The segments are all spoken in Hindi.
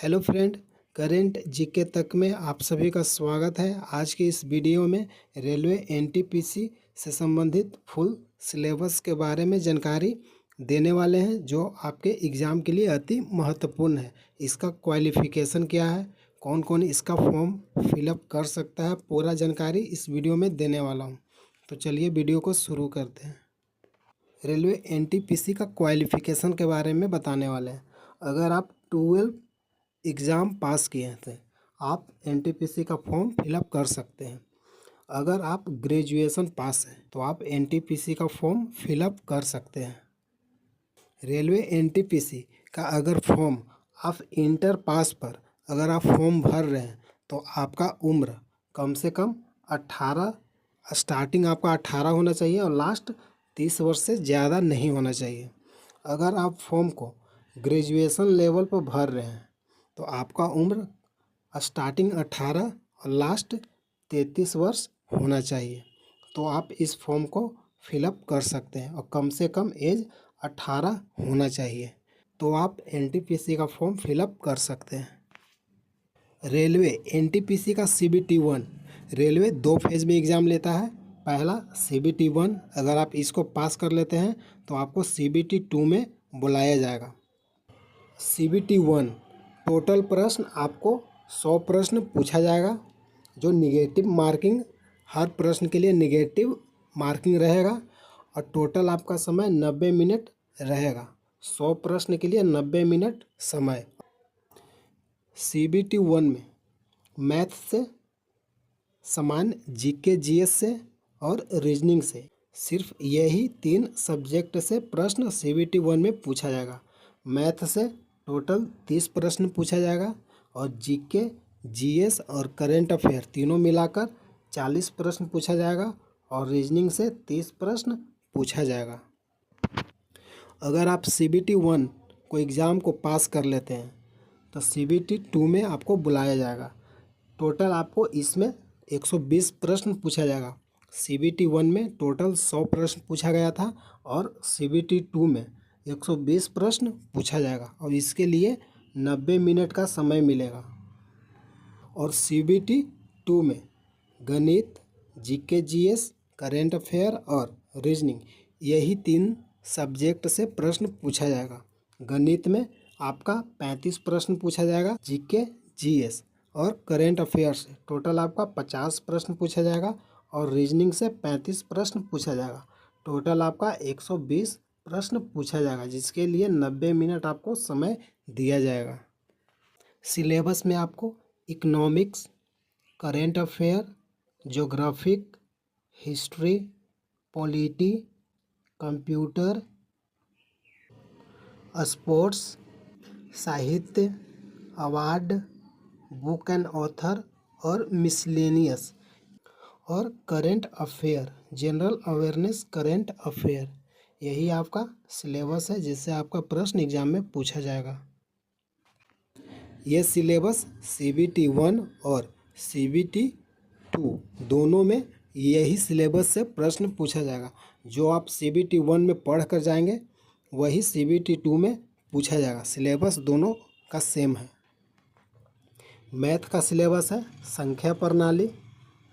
हेलो फ्रेंड, करेंट जीके तक में आप सभी का स्वागत है। आज की इस वीडियो में रेलवे एनटीपीसी से संबंधित फुल सिलेबस के बारे में जानकारी देने वाले हैं, जो आपके एग्ज़ाम के लिए अति महत्वपूर्ण है। इसका क्वालिफ़िकेशन क्या है, कौन कौन इसका फॉर्म फिलअप कर सकता है, पूरा जानकारी इस वीडियो में देने वाला हूँ। तो चलिए वीडियो को शुरू करते हैं। रेलवे एनटीपीसी का क्वालिफ़िकेशन के बारे में बताने वाले हैं। अगर आप 12 एग्ज़ाम पास किए हैं तो आप एनटीपीसी का फॉर्म फिलअप कर सकते हैं। अगर आप ग्रेजुएशन पास हैं तो आप एनटीपीसी का फॉर्म फिलअप कर सकते हैं। रेलवे एनटीपीसी का अगर फॉर्म आप इंटर पास पर अगर आप फॉर्म भर रहे हैं तो आपका उम्र कम से कम 18, स्टार्टिंग आपका 18 होना चाहिए और लास्ट 30 वर्ष से ज़्यादा नहीं होना चाहिए। अगर आप फॉर्म को ग्रेजुएशन लेवल पर भर रहे हैं तो आपका उम्र स्टार्टिंग 18 और लास्ट 33 वर्ष होना चाहिए। तो आप इस फॉर्म को फिलअप कर सकते हैं और कम से कम एज 18 होना चाहिए, तो आप एनटीपीसी का फॉर्म फिलअप कर सकते हैं। रेलवे एनटीपीसी का सीबीटी 1 रेलवे 2 फेज में एग्ज़ाम लेता है। पहला सीबीटी 1, अगर आप इसको पास कर लेते हैं तो आपको सीबीटी 2 में बुलाया जाएगा। सीबीटी 1 टोटल प्रश्न आपको 100 प्रश्न पूछा जाएगा, जो निगेटिव मार्किंग, हर प्रश्न के लिए निगेटिव मार्किंग रहेगा और टोटल आपका समय 90 मिनट रहेगा। 100 प्रश्न के लिए 90 मिनट समय। सीबीटी 1 में मैथ से, सामान्य जीके जीएस से और रीजनिंग से, सिर्फ यही 3 सब्जेक्ट से प्रश्न सीबीटी 1 में पूछा जाएगा। मैथ से टोटल 30 प्रश्न पूछा जाएगा और जीके जीएस और करेंट अफेयर तीनों मिलाकर 40 प्रश्न पूछा जाएगा और रीजनिंग से 30 प्रश्न पूछा जाएगा। अगर आप सीबीटी 1 को एग्ज़ाम को पास कर लेते हैं तो सीबीटी 2 में आपको बुलाया जाएगा। टोटल आपको इसमें 120 प्रश्न पूछा जाएगा। सीबीटी 1 में टोटल 100 प्रश्न पूछा गया था और सीबीटी 2 में 120 प्रश्न पूछा जाएगा और इसके लिए 90 मिनट का समय मिलेगा। और सीबीटी 2 में गणित, जीके जीएस, करेंट अफेयर और रीजनिंग, यही 3 सब्जेक्ट से प्रश्न पूछा जाएगा। गणित में आपका 35 प्रश्न पूछा जाएगा, जीके जीएस और करेंट अफेयर से टोटल आपका 50 प्रश्न पूछा जाएगा और रीजनिंग से 35 प्रश्न पूछा जाएगा। टोटल आपका 120 प्रश्न पूछा जाएगा, जिसके लिए 90 मिनट आपको समय दिया जाएगा। सिलेबस में आपको economics, current affair, geographic, history, polity, computer, sports, साहित्य, अवार्ड, बुक एंड ऑथर और मिसलेनियस और current affair, general awareness current affair, यही आपका सिलेबस है जिससे आपका प्रश्न एग्जाम में पूछा जाएगा। ये सिलेबस सीबीटी 1 और सीबीटी 2 दोनों में यही सिलेबस से प्रश्न पूछा जाएगा। जो आप सीबीटी 1 में पढ़ कर जाएंगे वही सीबीटी 2 में पूछा जाएगा। सिलेबस दोनों का सेम है। मैथ का सिलेबस है संख्या प्रणाली,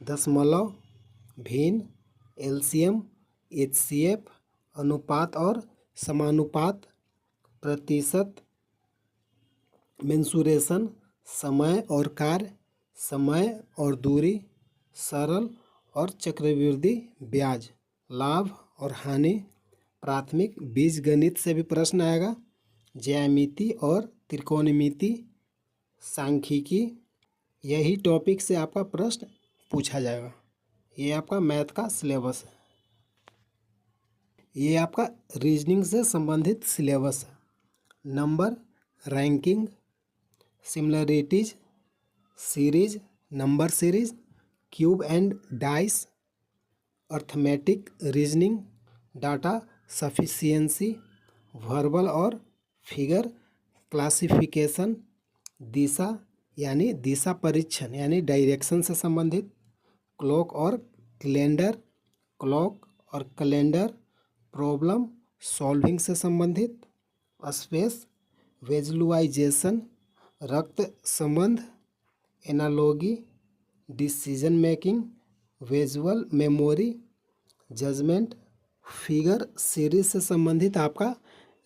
दशमलव, भिन्न, एलसीएम, एचसीएफ, अनुपात और समानुपात, प्रतिशत, मेंसुरेशन, समय और कार्य, समय और दूरी, सरल और चक्रवृद्धि ब्याज, लाभ और हानि, प्राथमिक बीजगणित से भी प्रश्न आएगा, ज्यामिति और त्रिकोणमिति, सांख्यिकी, यही टॉपिक से आपका प्रश्न पूछा जाएगा। ये आपका मैथ का सिलेबस है। ये आपका रीजनिंग से संबंधित सिलेबस है। Number, ranking, similarities, series, number series, cube and dice, arithmetic reasoning, data sufficiency, verbal और फिगर क्लासिफिकेशन, दिशा यानी दिशा परीक्षण यानी डायरेक्शन से संबंधित, क्लॉक और कैलेंडर, क्लॉक और कैलेंडर, प्रॉब्लम सॉल्विंग से संबंधित, स्पेस विजुअलाइजेशन, रक्त संबंध, analogy, decision making, visual memory, judgment, figure series से संबंधित आपका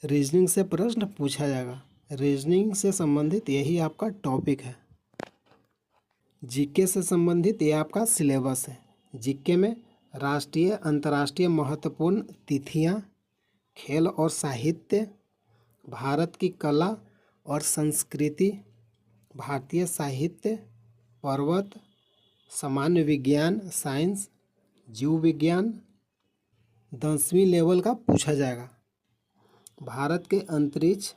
रीजनिंग से प्रश्न पूछा जाएगा। रीजनिंग से संबंधित यही आपका टॉपिक है। जीके से संबंधित ये आपका सिलेबस है। जीके में राष्ट्रीय अंतर्राष्ट्रीय महत्वपूर्ण तिथियां, खेल और साहित्य, भारत की कला और संस्कृति, भारतीय साहित्य, पर्वत, सामान्य विज्ञान साइंस, जीव विज्ञान 10वीं लेवल का पूछा जाएगा। भारत के अंतरिक्ष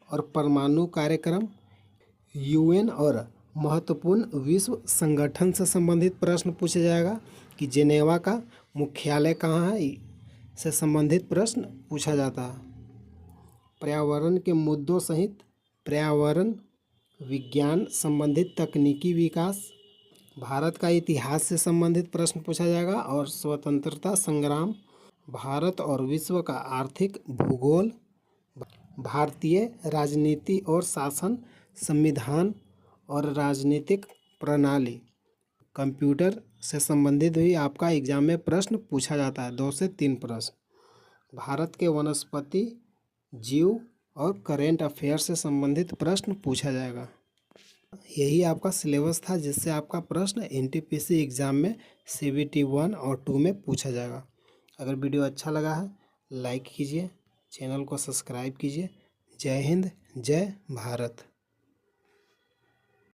और परमाणु कार्यक्रम, यूएन और महत्वपूर्ण विश्व संगठन से संबंधित प्रश्न पूछा जाएगा कि जेनेवा का मुख्यालय कहाँ है, से संबंधित प्रश्न पूछा जाता है। पर्यावरण के मुद्दों सहित पर्यावरण विज्ञान संबंधित तकनीकी विकास, भारत का इतिहास से संबंधित प्रश्न पूछा जाएगा और स्वतंत्रता संग्राम, भारत और विश्व का आर्थिक भूगोल, भारतीय राजनीति और शासन, संविधान और राजनीतिक प्रणाली, कंप्यूटर से संबंधित भी आपका एग्जाम में प्रश्न पूछा जाता है, 2 से 3 प्रश्न। भारत के वनस्पति जीव और करेंट अफेयर से संबंधित प्रश्न पूछा जाएगा। यही आपका सिलेबस था जिससे आपका प्रश्न एनटीपीसी एग्ज़ाम में CBT 1 और 2 में पूछा जाएगा। अगर वीडियो अच्छा लगा है लाइक कीजिए, चैनल को सब्सक्राइब कीजिए। जय हिंद, जय भारत।